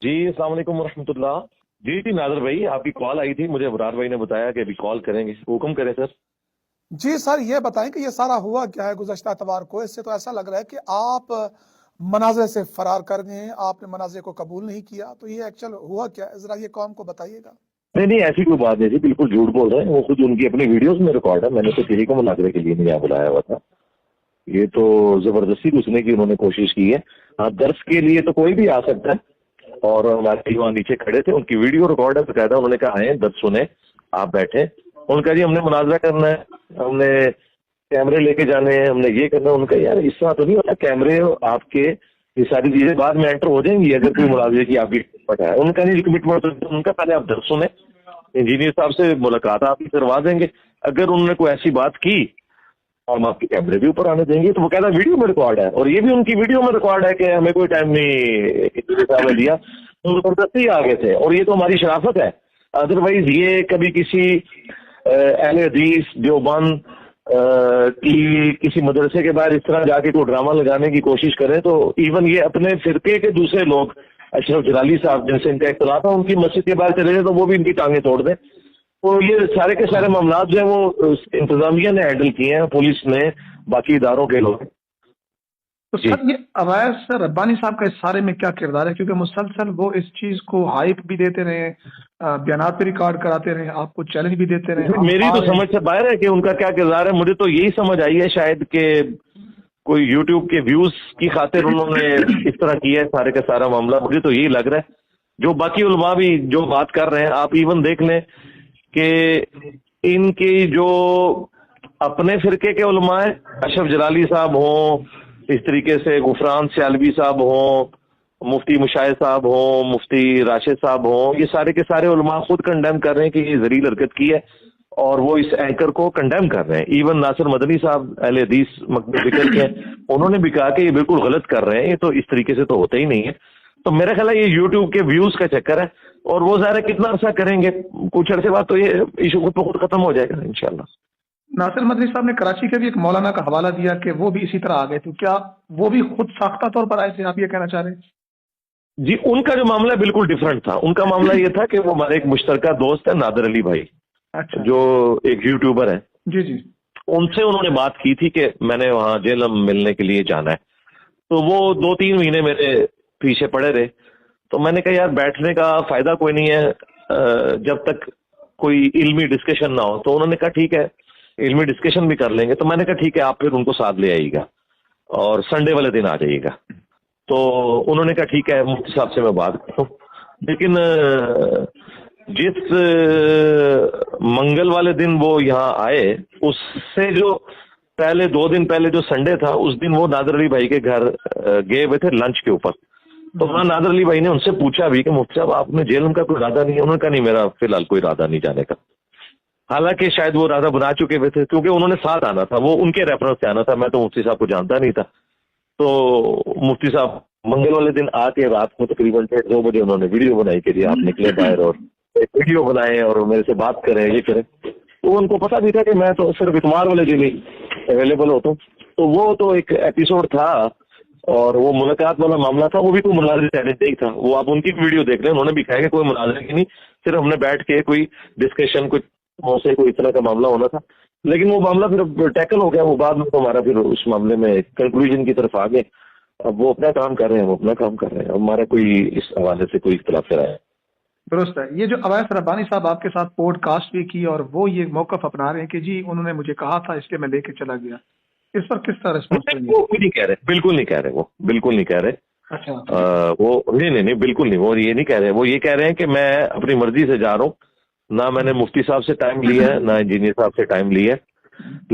جی السلام علیکم ورحمۃ اللہ. جی ناظر بھائی آپ کی کال آئی تھی, مجھے ابرار بھائی نے بتایا کہ ابھی کال کریں گے, حکم کریں سر. جی سر یہ بتائیں کہ یہ سارا ہوا کیا ہے گزشتہ اتوار کو؟ اس سے تو ایسا لگ رہا ہے کہ آپ منازع سے فرار کر گئے ہیں, آپ نے منازع کو قبول نہیں کیا. تو یہ ایکچوئل ہوا کیا ہے, ذرا یہ قوم کو بتائیے گا. نہیں ایسی کوئی بات نہیں تھی, بالکل جھوٹ بول رہے ہیں. وہ خود ان کی اپنی ویڈیوز میں ریکارڈ ہے. میں نے تو کسی کو مناظرے کے لیے نہیں یہاں بلایا ہوا تھا. یہ تو زبردستی گھسنے کی انہوں نے کوشش کی ہے. ہاں درس کے لیے تو کوئی بھی آ سکتا ہے, اور وہاں نیچے کھڑے تھے, ان کی ویڈیو ریکارڈ ہے باقاعدہ. انہوں نے کہا آئیں درس سنیں, آپ بیٹھے. ان کا جی ہم نے مناظرہ کرنا ہے, ہم نے کیمرے لے کے جانے ہیں, ہم نے یہ کرنا ہے. ان کا یار اس طرح تو نہیں ہوتا, کیمرے آپ کے یہ ساری چیزیں بعد میں انٹر ہو جائیں گی اگر کوئی مناظرے کی آپ کی کمٹمنٹ ہے. ان کا نہیں کمٹمنٹ, ان کا پہلے آپ درس سنیں, انجینئر صاحب سے ملاقات آپ کی کروا دیں گے. اگر انہوں نے کوئی ایسی بات کی اور ہم آپ کے کیمرے بھی اوپر آنے دیں گے. تو وہ کہتا ہے ویڈیو میں ریکارڈ ہے, اور یہ بھی ان کی ویڈیو میں ریکارڈ ہے کہ ہمیں کوئی ٹائم نہیں انجینئر صاحب نے دیا, زبردستی آگے تھے. اور یہ تو ہماری شرافت ہے. ادروائز یہ کبھی کسی اہل حدیث دیوبند کی کسی مدرسے کے باہر اس طرح جا کے کوئی ڈرامہ لگانے کی کوشش کریں تو ایون یہ اپنے فرقے کے دوسرے لوگ, اشرف جلالی صاحب جیسے ان کا اختلاف ہے, ان کی مسجد کے باہر چلے جائیں تو وہ بھی ان کی ٹانگیں توڑ دیں. تو یہ سارے کے سارے معاملات جو ہیں وہ انتظامیہ نے ہینڈل کیے ہیں, پولیس نے, باقی اداروں کے لوگ. تو سر یہ اویس ربانی صاحب کا اس سارے میں کیا کردار ہے؟ کیونکہ مسلسل وہ اس چیز کو ہائپ بھی دیتے رہے, بیانات بھی ریکارڈ کراتے رہے, آپ کو چیلنج بھی دیتے رہے. میری تو سمجھ سے باہر ہے کہ ان کا کیا کردار ہے. مجھے تو یہی سمجھ آئی ہے شاید کہ کوئی یوٹیوب کے ویوز کی خاطر انہوں نے اس طرح کیا ہے سارے کا سارا معاملہ. مجھے تو یہی لگ رہا ہے. جو باقی علماء بھی جو بات کر رہے ہیں, آپ ایون دیکھ لیں کہ ان کی جو اپنے فرقے کے علماء ہیں, اشرف جلالی صاحب ہوں, اس طریقے سے غفران سیالوی صاحب ہوں, مفتی مشاہد صاحب ہوں, مفتی راشد صاحب ہوں, یہ سارے کے سارے علماء خود کنڈیم کر رہے ہیں کہ یہ ذلیل حرکت کی ہے, اور وہ اس اینکر کو کنڈیم کر رہے ہیں. ایون ناصر مدنی صاحب اہل حدیث مکتب فکر کے ہیں, انہوں نے بھی کہا کہ یہ بالکل غلط کر رہے ہیں, یہ تو اس طریقے سے تو ہوتا ہی نہیں ہے. تو میرا خیال ہے یہ یوٹیوب کے ویوز کا چکر ہے, اور وہ ظاہر ہے کتنا عرصہ کریں گے, کچھ عرصے بعد تو یہ ایشو خود بخود ختم ہو جائے گا انشاءاللہ. ناصر مدنی صاحب نے کراچی کے بھی ایک مولانا کا حوالہ دیا کہ وہ بھی اسی طرح آ گئے. تو کیا وہ بھی خود ساختہ طور پر آئے تھے, آپ یہ کہنا چاہ رہے ہیں؟ جی ان کا جو معاملہ بالکل ڈیفرنٹ تھا. ان کا معاملہ یہ تھا کہ وہ ہمارے ایک مشترکہ دوست ہے نادر علی بھائی, اچھا, جو ایک یوٹیوبر ہے. جی جی, ان سے انہوں نے بات کی تھی کہ میں نے وہاں جیلم ملنے کے لیے جانا ہے. تو وہ 2-3 مہینے میرے پیچھے پڑے رہے. تو میں نے کہا یار بیٹھنے کا فائدہ کوئی نہیں ہے جب تک کوئی علمی ڈسکشن نہ ہو. تو انہوں نے کہا ٹھیک ہے علمی ڈسکشن بھی کر لیں گے. تو میں نے کہا ٹھیک ہے آپ پھر ان کو ساتھ لے آئیے گا اور سنڈے والے دن آ جائیے گا. تو انہوں نے کہا ٹھیک ہے مفتی صاحب سے میں بات کرتا ہوں. لیکن جس منگل والے دن وہ یہاں آئے, اس سے جو پہلے 2 دن پہلے جو سنڈے تھا, اس دن وہ نادر علی بھائی کے گھر گئے ہوئے تھے لنچ کے اوپر. تو وہاں نادر علی بھائی نے ان سے پوچھا بھی کہ مفتی صاحب آپ نے جیلم کا کوئی ارادہ نہیں ہے؟ انہوں نے کہا نہیں میرا فی الحال کوئی ارادہ نہیں جانے کا. حالانکہ شاید وہ ارادہ بنا چکے ہوئے تھے, کیونکہ انہوں نے ساتھ آنا تھا, وہ ان کے ریفرنس سے آنا تھا. میں تو مفتی صاحب کو جانتا نہیں تھا. تو مفتی صاحب منگل والے دن آ کے رات کو تقریباً 1:30 بجے انہوں نے ویڈیو بنائی کہ جی آپ نکلے باہر اور ایک ویڈیو بنائیں اور میرے سے بات کریں, یہ کریں. تو ان کو پتا بھی تھا کہ میں تو صرف اتوار والے دن ہی اویلیبل ہوتا ہوں. تو وہ تو ایک ایپیسوڈ تھا, اور وہ ملاقات والا معاملہ تھا, وہ بھی کوئی مناظرے چیلنج نہیں تھا. وہ آپ ان کی ویڈیو دیکھ لیں, انہوں نے بھی کہا کہ کوئی مناظرے کی نہیں, صرف ہم نے بیٹھ کے کوئی ڈسکشن کچھ سے کوئی اس طرح کا معاملہ ہونا تھا. لیکن وہ معاملہ پھر ٹیکل ہو گیا. وہ بعد میں تو ہمارا پھر اس معاملے میں کنکلوژن کی طرف آ گئے. اب وہ اپنا کام کر رہے ہیں, وہ اپنا کام کر رہے ہیں. ہمارا کوئی اس حوالے سے کوئی اختلاف کرایا. درست ہے. یہ جو اویس ربانی صاحب آپ کے ساتھ پوڈ کاسٹ بھی کی, اور وہ یہ موقف اپنا رہے ہیں کہ جی انہوں نے مجھے کہا تھا اس لیے میں لے کے چلا گیا, اس پر کس طرح رسپانس کریں گے؟ وہ نہیں کہہ رہے, بالکل نہیں کہہ رہے, وہ بالکل نہیں کہہ رہے. اچھا, وہ نہیں بالکل نہیں, وہ یہ نہیں کہہ رہے. وہ یہ کہہ رہے ہیں کہ میں اپنی مرضی سے جا رہا ہوں, نہ میں نے مفتی صاحب سے ٹائم لیا ہے, نہ انجینئر صاحب سے ٹائم لیا ہے,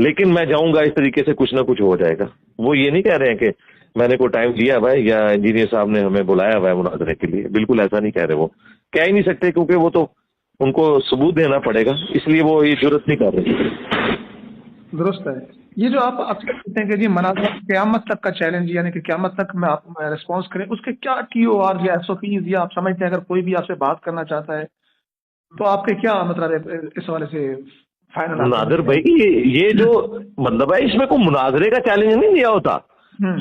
لیکن میں جاؤں گا اس طریقے سے کچھ نہ کچھ ہو جائے گا. وہ یہ نہیں کہہ رہے ہیں کہ میں نے کوئی ٹائم لیا ہوا ہے یا انجینئر صاحب نے ہمیں بلایا ہوا ہے مناظرے کے لیے. بالکل ایسا نہیں کہہ رہے. وہ کہہ ہی نہیں سکتے, کیونکہ وہ تو ان کو ثبوت دینا پڑے گا, اس لیے وہ یہ جرت نہیں کر رہے. درست ہے. یہ جو آپ اکثر کہتے ہیں کہ جی مناظرہ قیامت تک کا چیلنج, یعنی کہ قیامت تک میں آپ ریسپانس کریں, اس کے کیا TOR یا SOPs, یا آپ سمجھتے ہیں اگر کوئی بھی آپ سے بات کرنا چاہتا ہے تو آپ کے کیا مطلب ہے اس حوالے سے فائنل؟ نادر بھائی یہ جو مطلب ہے, اس میں کوئی مناظرے کا چیلنج نہیں دیا ہوتا.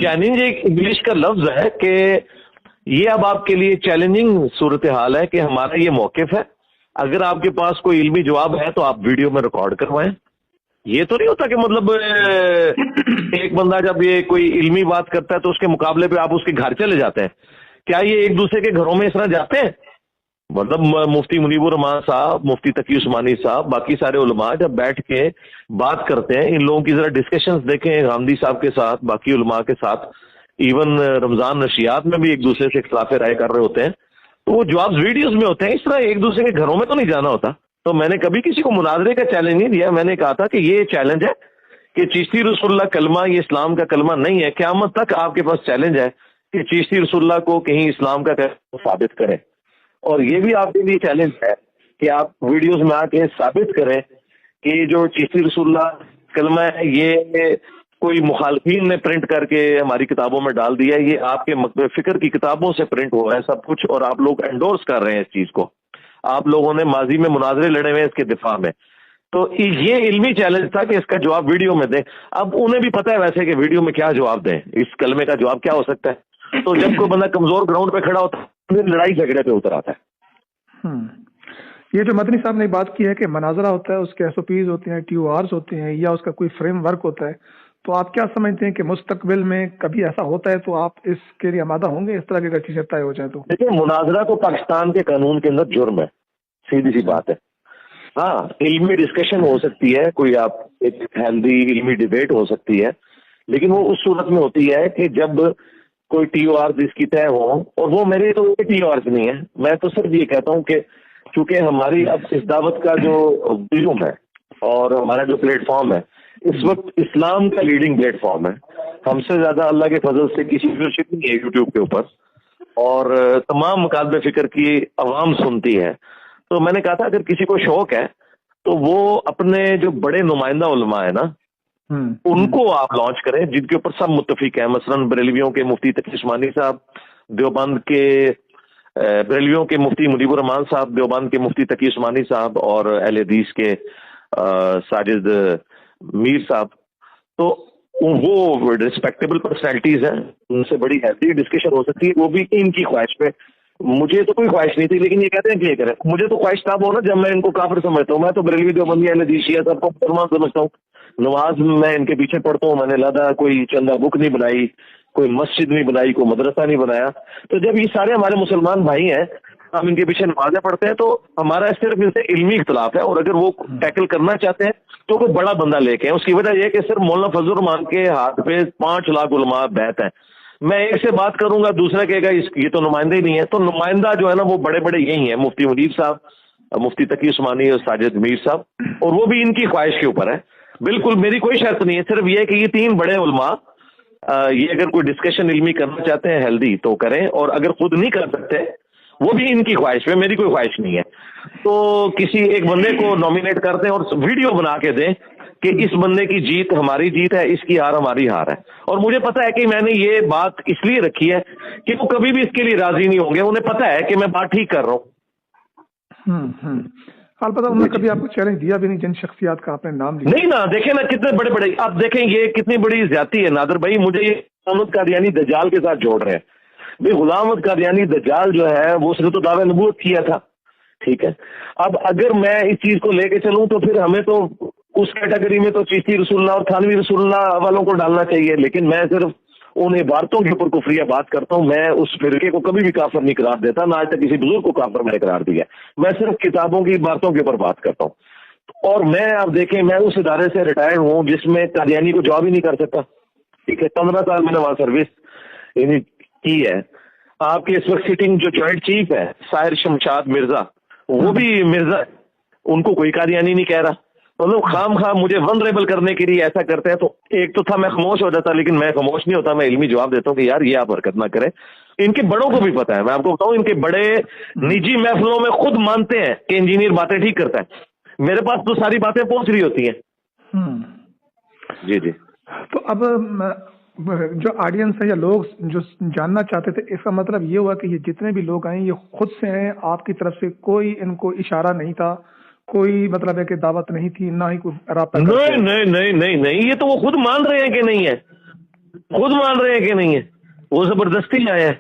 چیلنج ایک انگلش کا لفظ ہے کہ یہ اب آپ کے لیے چیلنجنگ صورتحال ہے کہ ہمارا یہ موقف ہے، اگر آپ کے پاس کوئی علمی جواب ہے تو آپ ویڈیو میں ریکارڈ کروائیں. یہ تو نہیں ہوتا کہ مطلب ایک بندہ جب یہ کوئی علمی بات کرتا ہے تو اس کے مقابلے پہ آپ اس کے گھر چلے جاتے ہیں. کیا یہ ایک دوسرے کے گھروں میں اس طرح جاتے ہیں؟ مطلب مفتی منیب الرحمان صاحب، مفتی تقی عثمانی صاحب، باقی سارے علماء جب بیٹھ کے بات کرتے ہیں، ان لوگوں کی ذرا ڈسکشنز دیکھیں غامدی صاحب کے ساتھ، باقی علماء کے ساتھ، ایون رمضان نشریات میں بھی ایک دوسرے سے اختلاف رائے کر رہے ہوتے ہیں، تو وہ جواب ویڈیوز میں ہوتے ہیں. اس طرح ایک دوسرے کے گھروں میں تو نہیں جانا ہوتا. تو میں نے کبھی کسی کو مناظرے کا چیلنج نہیں دیا. میں نے کہا تھا کہ یہ چیلنج ہے کہ چشتی رسول اللہ کلمہ یہ اسلام کا کلمہ نہیں ہے. قیامت تک آپ کے پاس چیلنج ہے کہ چشتی رسول اللہ کو کہیں اسلام کا کلمہ ثابت کریں. اور یہ بھی آپ کے لیے چیلنج ہے کہ آپ ویڈیوز میں آ کے ثابت کریں کہ جو چشتی رسول اللہ کلمہ ہے یہ کوئی مخالفین نے پرنٹ کر کے ہماری کتابوں میں ڈال دیا ہے، یہ آپ کے مکتب فکر کی کتابوں سے پرنٹ ہوا ہے سب کچھ، اور آپ لوگ انڈورس کر رہے ہیں اس چیز کو. آپ لوگوں نے ماضی میں مناظرے لڑے ہوئے ہیں اس کے دفاع میں. تو یہ علمی چیلنج تھا کہ اس کا جواب ویڈیو میں دیں. اب انہیں بھی پتہ ہے ویسے کہ ویڈیو میں کیا جواب دیں، اس کلمے کا جواب کیا ہو سکتا ہے. تو جب کوئی بندہ کمزور گراؤنڈ پہ کھڑا ہوتا ہے پھر لڑائی جھگڑے پہ اتر آتا ہے. یہ جو مدنی صاحب نے بات کی ہے کہ مناظرہ ہوتا ہے، اس کے ایس او پیز ہوتے ہیں، ٹی او آرز ہوتے ہیں، یا اس کا کوئی فریم ورک ہوتا ہے، تو آپ کیا سمجھتے ہیں کہ مستقبل میں کبھی ایسا ہوتا ہے تو آپ اس کے لیے آمادہ ہوں گے اس طرح کی چیزیں طے ہو جائیں تو؟ دیکھیں، مناظرہ تو پاکستان کے قانون کے اندر جرم ہے، سیدھی سی بات ہے. ہاں علمی ڈسکشن ہو سکتی ہے، کوئی آپ ایک ہیلدی علمی ڈیبیٹ ہو سکتی ہے، لیکن وہ اس صورت میں ہوتی ہے کہ جب کوئی ٹی او آر اس کی طے ہو. اور وہ میرے تو ٹی او آر نہیں ہے. میں تو صرف یہ کہتا ہوں کہ چونکہ ہماری اب اس دعوت کا جو ویژن ہے اور ہمارا جو پلیٹ فارم ہے اس وقت اسلام کا لیڈنگ پلیٹ فارم ہے. ہم سے زیادہ اللہ کے فضل سے کسی ویورشپ نہیں ہے یوٹیوب کے اوپر، اور تمام مکاتب فکر کی عوام سنتی ہے. تو میں نے کہا تھا اگر کسی کو شوق ہے تو وہ اپنے جو بڑے نمائندہ علماء ہیں نا ان کو آپ لانچ کریں جن کے اوپر سب متفق ہیں. مثلاً بریلویوں کے مفتی تقی عثمانی صاحب، دیوبند کے بریلویوں کے مفتی منیب الرحمان صاحب، دیوبند کے مفتی تقی عثمانی صاحب، اور اہل حدیث کے ساجد میر صاحب. تو وہ ریسپیکٹیبل پرسنالٹیز ہیں، ان سے بڑی ہیلتھی ڈسکشن ہو سکتی ہے. وہ بھی ان کی خواہش پہ. مجھے تو کوئی خواہش نہیں تھی، لیکن یہ کہتے ہیں کہ یہ کریں. مجھے تو خواہش تب ہو نا جب میں ان کو کافر سمجھتا ہوں. میں تو بریلوی دیوبندی اہل حدیث شیعہ سب کو مسلمان سمجھتا ہوں. نماز میں ان کے پیچھے پڑھتا ہوں. میں نے لہٰذا کوئی چندہ بک نہیں بنائی، کوئی مسجد نہیں بنائی، کوئی مدرسہ نہیں بنایا. تو جب یہ سارے ہمارے مسلمان بھائی ہیں، ہم ان کے پیچھے نمازیں پڑھتے ہیں، تو ہمارا صرف ان سے علمی اختلاف ہے. اور اگر وہ ٹیکل کرنا چاہتے ہیں تو کوئی بڑا بندہ لے کے. اس کی وجہ یہ ہے کہ صرف مولانا فضل الرحمان کے ہاتھ پہ 5 لاکھ علماء بیعت ہیں. میں ایک سے بات کروں گا، دوسرا کہے گا یہ تو نمائندہ ہی نہیں ہے. تو نمائندہ جو ہے نا وہ بڑے بڑے یہی ہیں، مفتی منیب صاحب، مفتی تقی عثمانی اور ساجد میر صاحب. اور وہ بھی ان کی خواہش کے اوپر ہے. بالکل میری کوئی شرط نہیں ہے، صرف یہ ہے کہ یہ 3 بڑے علماء یہ اگر کوئی ڈسکشن علمی کرنا چاہتے ہیں ہیلدی تو کریں، اور اگر خود نہیں کر سکتے وہ بھی ان کی خواہش میں، میری کوئی خواہش نہیں ہے. تو کسی ایک بندے کو نامینیٹ کر دیں اور ویڈیو بنا کے دیں کہ اس بندے کی جیت ہماری جیت ہے، اس کی ہار ہماری ہار ہے. اور مجھے پتا ہے کہ میں نے یہ بات اس لیے رکھی ہے کہ وہ کبھی بھی اس کے لیے راضی نہیں ہوں گے. انہیں پتا ہے کہ میں بات ٹھیک کر رہا ہوں. البتہ انہوں نے کبھی آپ کو چیلنج دیا بھی نہیں جن شخصیات کا آپ نے نام لیا؟ نہیں نا. دیکھیں نا کتنے بڑے بڑے، آپ دیکھیں یہ کتنی بڑی زیادتی ہے نادر بھائی. مجھے یہ غلام احمد قادیانی دجال کے ساتھ جوڑ رہے ہیں. بھائی غلام احمد قادیانی دجال جو ہے وہ اس نے تو دعوی نبوت کیا تھا، ٹھیک ہے. اب اگر میں اس چیز کو لے کے چلوں تو پھر ہمیں تو اس کیٹیگری میں تو چشتی رسول اللہ اور تھانوی رسول اللہ والوں کو ڈالنا چاہیے. لیکن میں صرف ان عبارتوں کے اوپر کفریہ بات کرتا ہوں. میں اس فرقے کو کبھی بھی کافر نہیں قرار دیتا، نہ آج تک کسی بزرگ کو کافر میں نے قرار دیا. میں صرف کتابوں کی عبارتوں کے اوپر بات کرتا ہوں. اور میں اب دیکھیں میں اس ادارے سے ریٹائرڈ ہوں جس میں قادیانی کو جواب ہی نہیں کر سکتا، ٹھیک ہے. 15 سال میں نے وہاں سروس یعنی کی ہے. آپ کے اس وقت سٹنگ جو جوائنٹ چیف ہے ساحر شمشاد مرزا، وہ بھی مرزا، ان کو کوئی قادیانی نہیں کہہ رہا. مطلب خام خواہ مجھے ونریبل کرنے کے لیے ایسا کرتے ہیں. تو ایک تو تھا میں خاموش ہو جاتا، لیکن میں خاموش نہیں ہوتا، میں علمی جواب دیتا ہوں کہ یار یہ آپ حرکت نہ کریں. ان کے بڑوں کو بھی پتا ہے. میں آپ کو بتاؤں ان کے بڑے نجی محفلوں میں خود مانتے ہیں کہ انجینئر باتیں ٹھیک کرتا ہے. میرے پاس تو ساری باتیں پہنچ رہی ہوتی ہیں. جی جی. تو اب جو آڈینس ہے یا لوگ جو جاننا چاہتے تھے، اس کا مطلب یہ ہوا کہ یہ جتنے بھی لوگ آئے یہ خود سے ہیں، آپ کی طرف سے کوئی ان کو اشارہ نہیں تھا، کوئی مطلب ہے کہ دعوت نہیں تھی، نہ ہی کوئی رابطہ؟ نہیں، یہ تو وہ خود مان رہے ہیں کہ نہیں ہے، خود مان رہے ہیں کہ نہیں ہے. وہ زبردستی آئے ہیں.